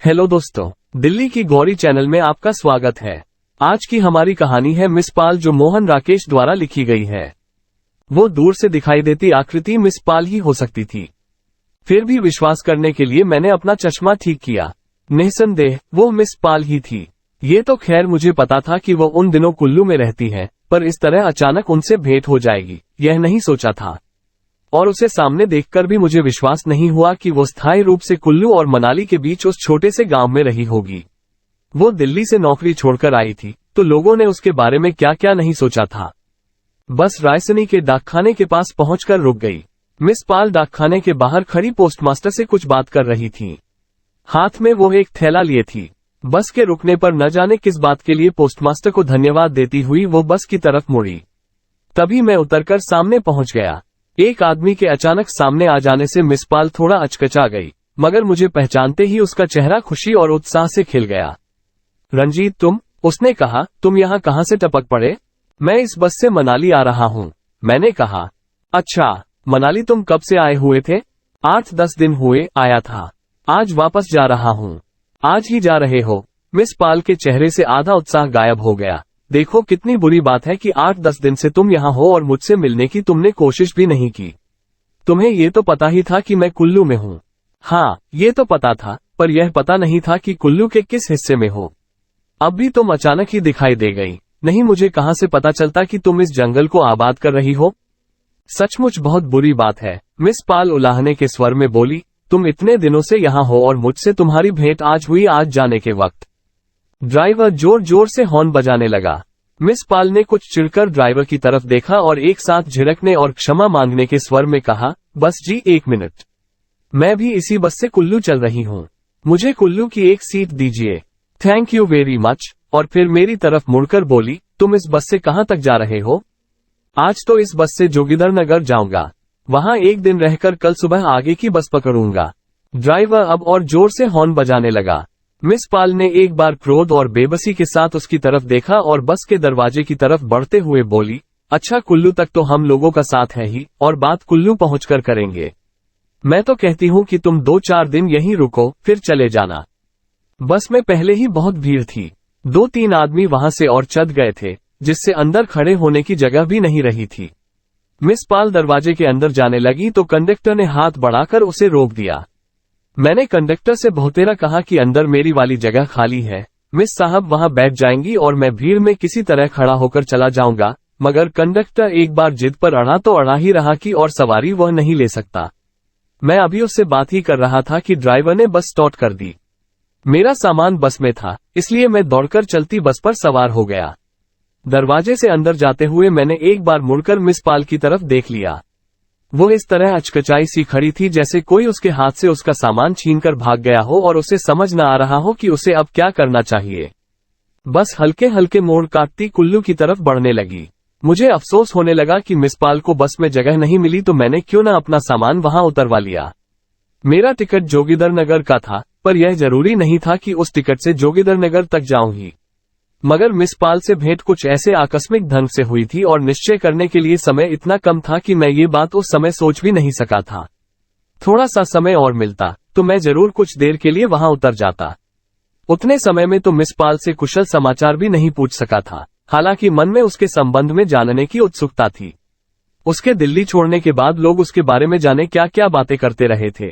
Hello दोस्तों, दिल्ली की Gauri channel में आपका स्वागत है। आज की हमारी कहानी है मिस पाल, जो मोहन राकेश द्वारा लिखी गई है। वो दूर से दिखाई देती आकृति मिस पाल ही हो सकती थी। फिर भी विश्वास करने के लिए मैंने अपना चश्मा ठीक किया। निस्संदेह वो मिस पाल ही थी। ये तो खैर मुझे पता था कि वो उन दिनों कुल्लू में रहती है, पर इस तरह अचानक उनसे भेंट हो जाएगी यह नहीं सोचा था। और उसे सामने देखकर भी मुझे विश्वास नहीं हुआ कि वो स्थायी रूप से कुल्लू और मनाली के बीच उस छोटे से गांव में रही होगी। वो दिल्ली से नौकरी छोड़कर आई थी, तो लोगों ने उसके बारे में क्या क्या नहीं सोचा था। बस रायसनी के डाकखाने के पास पहुंचकर रुक गई। मिस पाल डाकखाने के बाहर खड़ी पोस्टमास्टर से कुछ बात कर रही थी। हाथ में वो एक थैला लिए थी। बस के रुकने पर न जाने किस बात के लिए पोस्टमास्टर को धन्यवाद देती हुई वो बस की तरफ मुड़ी। तभी मैं उतरकर सामने पहुंच गया। एक आदमी के अचानक सामने आ जाने से मिस पाल थोड़ा अचकचा गई, मगर मुझे पहचानते ही उसका चेहरा खुशी और उत्साह से खिल गया। रंजीत तुम, उसने कहा, तुम यहाँ कहाँ से टपक पड़े? मैं इस बस से मनाली आ रहा हूँ, मैंने कहा। अच्छा, मनाली तुम कब से आए हुए थे? 8-10 दिन हुए आया था, आज वापस जा रहा हूँ। आज ही जा रहे हो? मिस पाल के चेहरे से आधा उत्साह गायब हो गया। देखो कितनी बुरी बात है कि 8-10 दिन से तुम यहाँ हो और मुझसे मिलने की तुमने कोशिश भी नहीं की। तुम्हें ये तो पता ही था कि मैं कुल्लू में हूँ। हाँ, ये तो पता था, पर यह पता नहीं था कि कुल्लू के किस हिस्से में हो। अब भी तुम अचानक ही दिखाई दे गई। नहीं, मुझे कहाँ से पता चलता कि तुम इस जंगल को आबाद कर रही हो? सचमुच बहुत बुरी बात है, मिस पाल उलाहने के स्वर में बोली। तुम इतने दिनों से यहाँ हो और मुझसे तुम्हारी भेंट आज हुई, आज जाने के वक्त। ड्राइवर जोर जोर से हॉर्न बजाने लगा। मिस पाल ने कुछ चिढ़कर ड्राइवर की तरफ देखा और एक साथ झिड़कने और क्षमा मांगने के स्वर में कहा, बस जी 1 मिनट, मैं भी इसी बस से कुल्लू चल रही हूँ, मुझे कुल्लू की एक सीट दीजिए। Thank you very much. और फिर मेरी तरफ मुड़कर बोली, तुम इस बस से कहाँ तक जा रहे हो? आज तो इस बस से जोगिंदरनगर जाऊंगा, वहां एक दिन रहकर कल सुबह आगे की बस पकड़ूंगा। ड्राइवर अब और जोर से हॉर्न बजाने लगा। मिस पाल ने एक बार क्रोध और बेबसी के साथ उसकी तरफ देखा और बस के दरवाजे की तरफ बढ़ते हुए बोली, अच्छा कुल्लू तक तो हम लोगों का साथ है ही, और बात कुल्लू पहुंचकर करेंगे। मैं तो कहती हूँ कि तुम 2-4 दिन यहीं रुको, फिर चले जाना। बस में पहले ही बहुत भीड़ थी। 2-3 आदमी वहां से और चढ़ गए थे, जिससे अंदर खड़े होने की जगह भी नहीं रही थी। मिस पाल दरवाजे के अंदर जाने लगी तो कंडक्टर ने हाथ बढ़ाकर उसे रोक दिया। मैंने कंडक्टर से बहुतेरा कहा कि अंदर मेरी वाली जगह खाली है, मिस साहब वहां बैठ जाएंगी और मैं भीड़ में किसी तरह खड़ा होकर चला जाऊंगा। मगर कंडक्टर एक बार जिद पर अड़ा तो अड़ा ही रहा कि और सवारी वह नहीं ले सकता। मैं अभी उससे बात ही कर रहा था कि ड्राइवर ने बस स्टार्ट कर दी। मेरा सामान बस में था, इसलिए मैं दौड़कर चलती बस पर सवार हो गया। दरवाजे से अंदर जाते हुए मैंने एक बार मुड़कर मिस पाल की तरफ देख लिया। वो इस तरह अचकचाई सी खड़ी थी जैसे कोई उसके हाथ से उसका सामान छीनकर भाग गया हो और उसे समझ न आ रहा हो कि उसे अब क्या करना चाहिए। बस हल्के हल्के मोड़ काटती कुल्लू की तरफ बढ़ने लगी। मुझे अफसोस होने लगा कि मिस पाल को बस में जगह नहीं मिली, तो मैंने क्यों न अपना सामान वहां उतरवा लिया। मेरा टिकट जोगिंदरनगर का था, पर यह जरूरी नहीं था कि उस टिकट से जोगिंदरनगर तक जाऊं ही। मगर मिस पाल से भेंट कुछ ऐसे आकस्मिक ढंग से हुई थी और निश्चय करने के लिए समय इतना कम था कि मैं ये बात उस समय सोच भी नहीं सका था। थोड़ा सा समय और मिलता तो मैं जरूर कुछ देर के लिए वहां उतर जाता। उतने समय में तो मिस पाल से कुशल समाचार भी नहीं पूछ सका था, हालांकि मन में उसके संबंध में जानने की उत्सुकता थी। उसके दिल्ली छोड़ने के बाद लोग उसके बारे में जाने क्या क्या बातें करते रहे थे।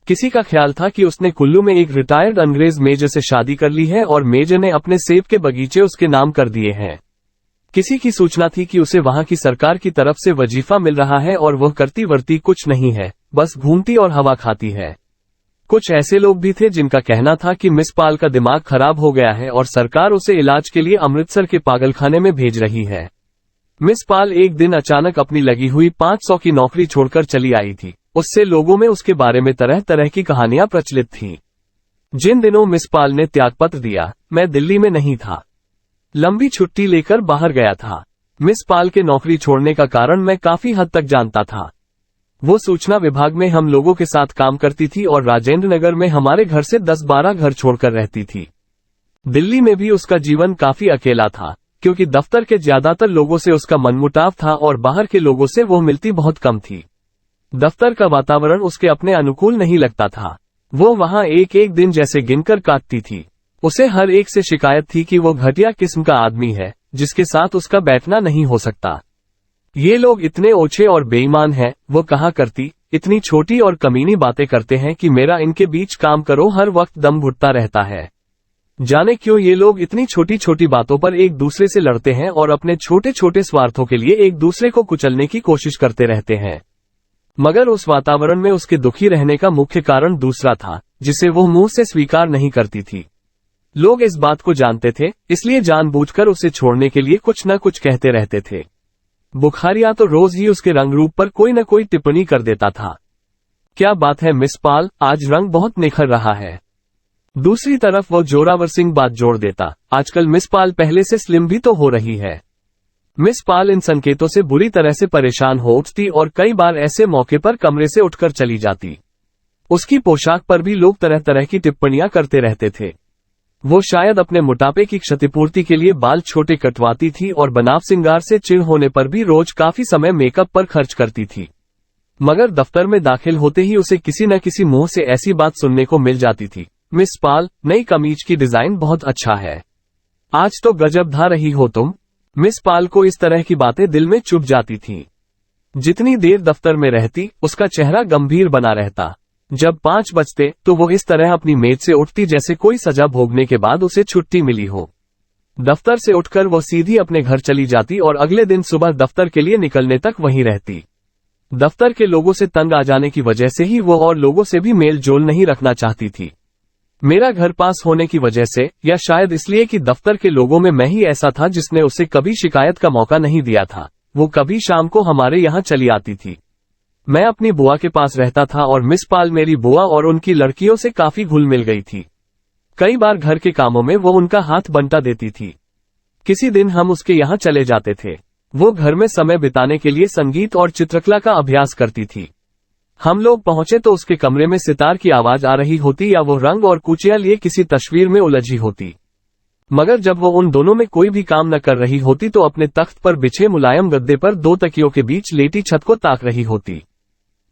किसी का ख्याल था कि उसने कुल्लू में एक रिटायर्ड अंग्रेज मेजर से शादी कर ली है और मेजर ने अपने सेब के बगीचे उसके नाम कर दिए हैं। किसी की सूचना थी कि उसे वहां की सरकार की तरफ से वजीफा मिल रहा है और वह करती वर्ती कुछ नहीं है, बस घूमती और हवा खाती है। कुछ ऐसे लोग भी थे जिनका कहना था कि मिस पाल का दिमाग खराब हो गया है और सरकार उसे इलाज के लिए अमृतसर के पागलखाने में भेज रही है। मिस पाल एक दिन अचानक अपनी लगी हुई 500 की नौकरी छोड़कर चली आई थी। उससे लोगों में उसके बारे में तरह तरह की कहानियां प्रचलित थीं। जिन दिनों मिस पाल ने त्यागपत्र दिया, मैं दिल्ली में नहीं था, लंबी छुट्टी लेकर बाहर गया था। मिस पाल के नौकरी छोड़ने का कारण मैं काफी हद तक जानता था। वो सूचना विभाग में हम लोगों के साथ काम करती थी और राजेंद्र नगर में हमारे घर से 10-12 घर छोड़कर रहती थी। दिल्ली में भी उसका जीवन काफी अकेला था, क्योंकि दफ्तर के ज्यादातर लोगों से उसका मनमुटाव था और बाहर के लोगों से वो मिलती बहुत कम थी। दफ्तर का वातावरण उसके अपने अनुकूल नहीं लगता था। वो वहां एक एक दिन जैसे गिनकर काटती थी। उसे हर एक से शिकायत थी कि वो घटिया किस्म का आदमी है जिसके साथ उसका बैठना नहीं हो सकता। ये लोग इतने ओछे और बेईमान हैं, वो कहा करती, इतनी छोटी और कमीनी बातें करते हैं कि मेरा इनके बीच काम करो हर वक्त दम घुटता रहता है। जाने क्यों ये लोग इतनी छोटी छोटी बातों पर एक दूसरे से लड़ते हैं और अपने छोटे छोटे स्वार्थों के लिए एक दूसरे को कुचलने की कोशिश करते रहते हैं। मगर उस वातावरण में उसके दुखी रहने का मुख्य कारण दूसरा था, जिसे वो मुंह से स्वीकार नहीं करती थी। लोग इस बात को जानते थे, इसलिए जानबूझकर उसे छोड़ने के लिए कुछ न कुछ कहते रहते थे। बुखारिया तो रोज ही उसके रंग रूप पर कोई न कोई टिप्पणी कर देता था। क्या बात है मिस पाल, आज रंग बहुत निखर रहा है। दूसरी तरफ वो जोरावर सिंह बात जोड़ देता, आजकल मिस पाल पहले से स्लिम भी तो हो रही है। मिस पाल इन संकेतों से बुरी तरह से परेशान हो उठती और कई बार ऐसे मौके पर कमरे से उठकर चली जाती। उसकी पोशाक पर भी लोग तरह तरह की टिप्पणियां करते रहते थे। वो शायद अपने मोटापे की क्षतिपूर्ति के लिए बाल छोटे कटवाती थी और बनाव सिंगार से चिढ़ होने पर भी रोज काफी समय मेकअप पर खर्च करती थी। मगर दफ्तर में दाखिल होते ही उसे किसी न किसी मुंह से ऐसी बात सुनने को मिल जाती थी, मिस पाल, नई कमीज की डिजाइन बहुत अच्छा है, आज तो गजब धा रही हो तुम। मिस पाल को इस तरह की बातें दिल में चुभ जाती थीं। जितनी देर दफ्तर में रहती, उसका चेहरा गंभीर बना रहता। जब 5 बजते तो वो इस तरह अपनी मेज से उठती जैसे कोई सजा भोगने के बाद उसे छुट्टी मिली हो। दफ्तर से उठकर वो सीधी अपने घर चली जाती और अगले दिन सुबह दफ्तर के लिए निकलने तक वहीं रहती। दफ्तर के लोगों से तंग आ जाने की वजह से ही वो और लोगों से भी मेल जोल नहीं रखना चाहती थी। मेरा घर पास होने की वजह से, या शायद इसलिए कि दफ्तर के लोगों में मैं ही ऐसा था जिसने उसे कभी शिकायत का मौका नहीं दिया था, वो कभी शाम को हमारे यहाँ चली आती थी। मैं अपनी बुआ के पास रहता था और मिस पाल मेरी बुआ और उनकी लड़कियों से काफी घुल मिल गई थी। कई बार घर के कामों में वो उनका हाथ बंटा देती थी। किसी दिन हम उसके यहाँ चले जाते थे। वो घर में समय बिताने के लिए संगीत और चित्रकला का अभ्यास करती थी। हम लोग पहुंचे तो उसके कमरे में सितार की आवाज आ रही होती या वो रंग और कूचियां लिए किसी तस्वीर में उलझी होती। मगर जब वो उन दोनों में कोई भी काम न कर रही होती तो अपने तख्त पर बिछे मुलायम गद्दे पर 2 तकियों के बीच लेटी छत को ताक रही होती।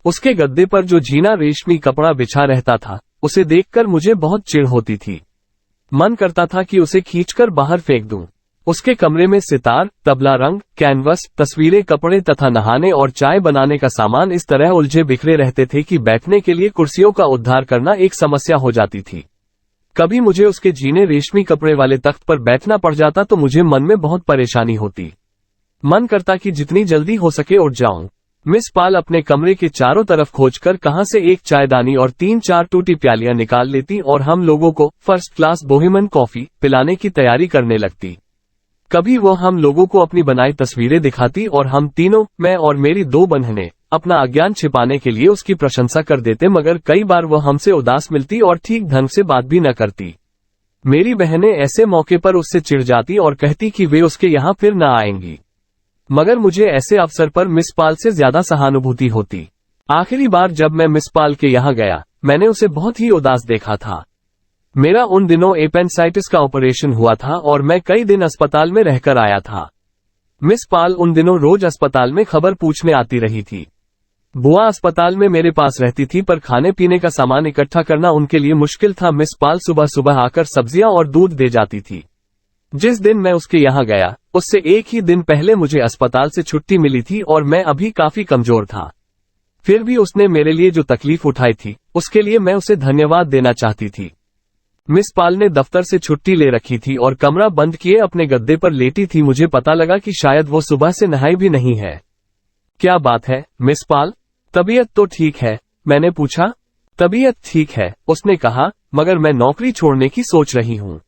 उसके गद्दे पर जो झीना रेशमी कपड़ा बिछा रहता था, उसे देखकर मुझे बहुत चिढ़ होती थी। मन करता था कि उसे खींचकर बाहर फेंक दूं। उसके कमरे में सितार, तबला, रंग, कैनवस, तस्वीरें, कपड़े तथा नहाने और चाय बनाने का सामान इस तरह उलझे बिखरे रहते थे कि बैठने के लिए कुर्सियों का उद्धार करना एक समस्या हो जाती थी। कभी मुझे उसके जीने रेशमी कपड़े वाले तख्त पर बैठना पड़ जाता तो मुझे मन में बहुत परेशानी होती। मन करता कि जितनी जल्दी हो सके उठ जाऊं। मिस पाल अपने कमरे के चारों तरफ खोजकर कहां से एक चायदानी और 3-4 टूटी प्यालियां निकाल लेती और हम लोगों को फर्स्ट क्लास बोहेमियन कॉफी पिलाने की तैयारी करने लगती। कभी वो हम लोगों को अपनी बनाई तस्वीरें दिखाती और हम तीनों, मैं और मेरी 2 बहनें, अपना अज्ञान छिपाने के लिए उसकी प्रशंसा कर देते। मगर कई बार वह हमसे उदास मिलती और ठीक ढंग से बात भी न करती। मेरी बहनें ऐसे मौके पर उससे चिढ़ जाती और कहती कि वे उसके यहाँ फिर न आएंगी। मगर मुझे ऐसे अवसर पर मिस पाल से ज्यादा सहानुभूति होती। आखिरी बार जब मैं मिस पाल के यहाँ गया, मैंने उसे बहुत ही उदास देखा था। मेरा उन दिनों एपेंडिसाइटिस का ऑपरेशन हुआ था और मैं कई दिन अस्पताल में रहकर आया था। मिस पाल उन दिनों रोज अस्पताल में खबर पूछने आती रही थी। बुआ अस्पताल में मेरे पास रहती थी, पर खाने पीने का सामान इकट्ठा करना उनके लिए मुश्किल था। मिस पाल सुबह सुबह आकर सब्जियां और दूध दे जाती थी। जिस दिन मैं उसके यहाँ गया, उससे एक ही दिन पहले मुझे अस्पताल से छुट्टी मिली थी और मैं अभी काफी कमजोर था। फिर भी उसने मेरे लिए जो तकलीफ उठाई थी, उसके लिए मैं उसे धन्यवाद देना चाहती थी। मिस पाल ने दफ्तर से छुट्टी ले रखी थी और कमरा बंद किए अपने गद्दे पर लेटी थी। मुझे पता लगा कि शायद वो सुबह से नहाई भी नहीं है। क्या बात है मिस पाल, तबीयत तो ठीक है? मैंने पूछा। तबीयत ठीक है, उसने कहा, मगर मैं नौकरी छोड़ने की सोच रही हूँ।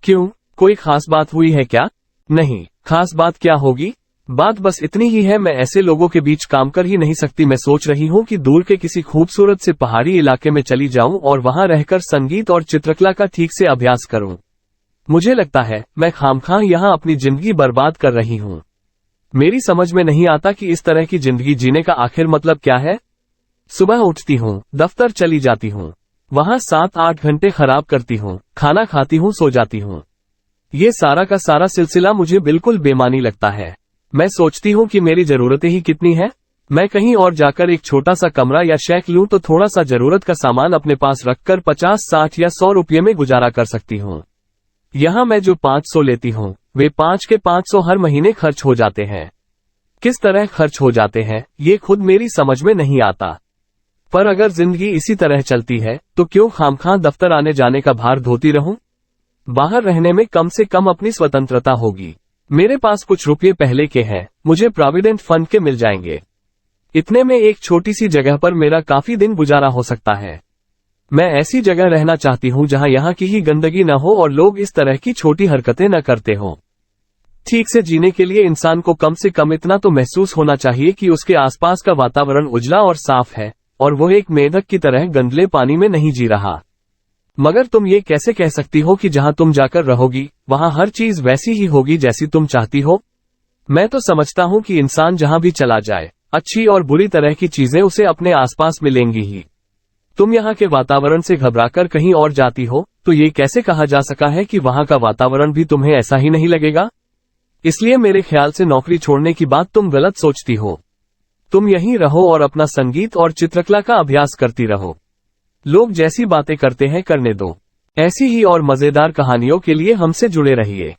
क्यों, कोई खास बात हुई है क्या? नहीं, खास बात क्या होगी, बात बस इतनी ही है, मैं ऐसे लोगों के बीच काम कर ही नहीं सकती। मैं सोच रही हूँ कि दूर के किसी खूबसूरत से पहाड़ी इलाके में चली जाऊं और वहां रहकर संगीत और चित्रकला का ठीक से अभ्यास करूं। मुझे लगता है मैं खामखां यहाँ अपनी जिंदगी बर्बाद कर रही हूँ। मेरी समझ में नहीं आता कि इस तरह की जिंदगी जीने का आखिर मतलब क्या है। सुबह उठती हूँ, दफ्तर चली जाती हूँ, वहां 7-8 घंटे खराब करती हूँ, खाना खाती हूँ, सो जाती हूँ। ये सारा का सारा सिलसिला मुझे बिल्कुल बेमानी लगता है। मैं सोचती हूँ कि मेरी जरूरतें ही कितनी हैं। मैं कहीं और जाकर एक छोटा सा कमरा या शैक लूं तो थोड़ा सा जरूरत का सामान अपने पास रखकर 50, 60 या 100 रुपये में गुजारा कर सकती हूँ। यहाँ मैं जो 500 लेती हूँ वे 5 के 500 हर महीने खर्च हो जाते हैं। किस तरह खर्च हो जाते हैं ये खुद मेरी समझ में नहीं आता। पर अगर जिंदगी इसी तरह चलती है तो क्यों खामखां दफ्तर आने जाने का भार ढोती रहूं? बाहर रहने में कम से कम अपनी स्वतंत्रता होगी। मेरे पास कुछ रुपये पहले के हैं, मुझे प्रोविडेंट फंड के मिल जाएंगे। इतने में एक छोटी सी जगह पर मेरा काफी दिन गुजारा हो सकता है। मैं ऐसी जगह रहना चाहती हूँ जहाँ यहाँ की ही गंदगी न हो और लोग इस तरह की छोटी हरकतें न करते हों। ठीक से जीने के लिए इंसान को कम से कम इतना तो महसूस होना चाहिए कि उसके आसपास का वातावरण उजला और साफ है और वो एक मेंढक की तरह गंदले पानी में नहीं जी रहा। मगर तुम ये कैसे कह सकती हो कि जहां तुम जाकर रहोगी वहां हर चीज वैसी ही होगी जैसी तुम चाहती हो? मैं तो समझता हूं कि इंसान जहां भी चला जाए अच्छी और बुरी तरह की चीजें उसे अपने आसपास मिलेंगी ही। तुम यहाँ के वातावरण से घबराकर कहीं और जाती हो तो ये कैसे कहा जा सका है कि वहां का वातावरण भी तुम्हें ऐसा ही नहीं लगेगा? इसलिए मेरे ख्याल से नौकरी छोड़ने की बात तुम गलत सोचती हो। तुम यहीं रहो और अपना संगीत और चित्रकला का अभ्यास करती रहो। लोग जैसी बातें करते हैं करने दो। ऐसी ही और मजेदार कहानियों के लिए हमसे जुड़े रहिए।